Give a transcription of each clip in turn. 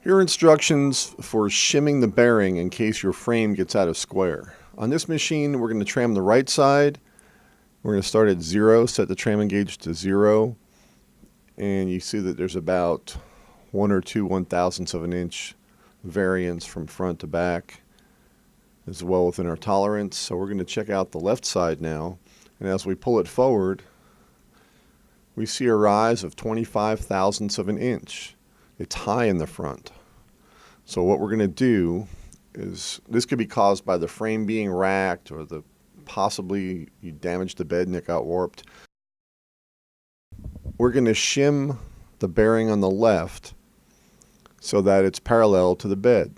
Here are instructions for shimming the bearing in case your frame gets out of square. On this machine, we're going to tram the right side. We're going to start at 0, set the tramming gauge to 0, and you see that there's about 1 or 2 1/1000ths of an inch variance from front to back, as well within our tolerance. So we're going to check out the left side now, and as we pull it forward, we see a rise of 25 thousandths of an inch. It's high in the front. So what we're going to do is, this could be caused by the frame being racked, or possibly you damaged the bed and it got warped. We're going to shim the bearing on the left so that it's parallel to the bed.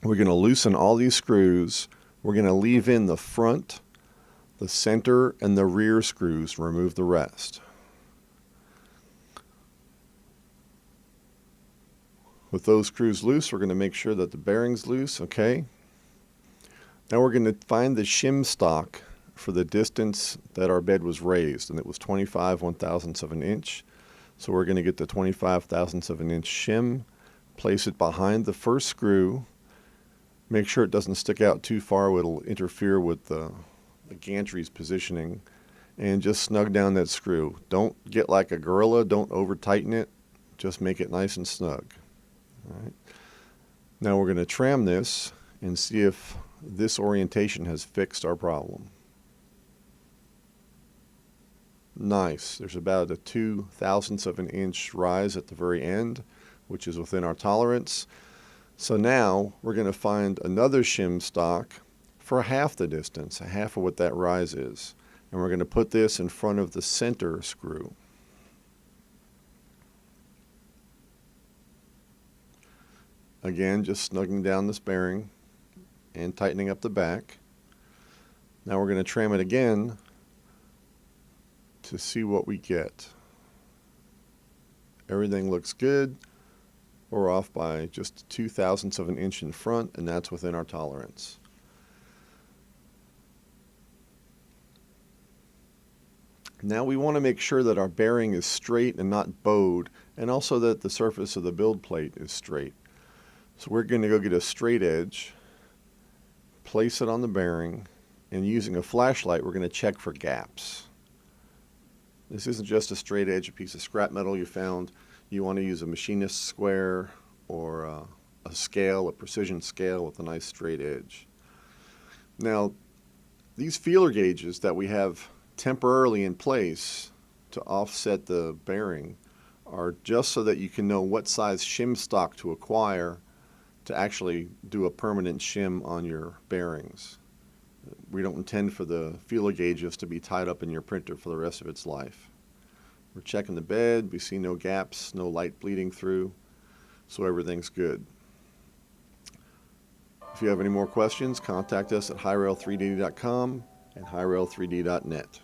We're going to loosen all these screws. We're going to leave in the front, the center, and the rear screws, remove the rest. With those screws loose, we're going to make sure that the bearing's loose, okay? Now we're going to find the shim stock for the distance that our bed was raised, and it was 25 1/1000ths of an inch. So we're going to get the 25 thousandths of an inch shim, place it behind the first screw, make sure it doesn't stick out too far, it'll interfere with the gantry's positioning, and just snug down that screw. Don't get like a gorilla, don't over tighten it, just make it nice and snug. All right. Now we're going to tram this and see if this orientation has fixed our problem. Nice. There's about a 2/1000ths of an inch rise at the very end, which is within our tolerance. So now we're going to find another shim stock for half the distance, half of what that rise is. And we're going to put this in front of the center screw. Again, just snugging down this bearing and tightening up the back. Now we're going to tram it again to see what we get. Everything looks good. We're off by just 2/1000ths of an inch in front, and that's within our tolerance. Now we want to make sure that our bearing is straight and not bowed, and also that the surface of the build plate is straight. So we're going to go get a straight edge, place it on the bearing, and using a flashlight we're going to check for gaps. This isn't just a straight edge, a piece of scrap metal you found. You want to use a machinist square or a scale, a precision scale with a nice straight edge. Now, these feeler gauges that we have temporarily in place to offset the bearing are just so that you can know what size shim stock to acquire to actually do a permanent shim on your bearings. We don't intend for the feeler gauges to be tied up in your printer for the rest of its life. We're checking the bed. We see no gaps, no light bleeding through, so everything's good. If you have any more questions, contact us at hyrel3d.com and hyrel3d.net.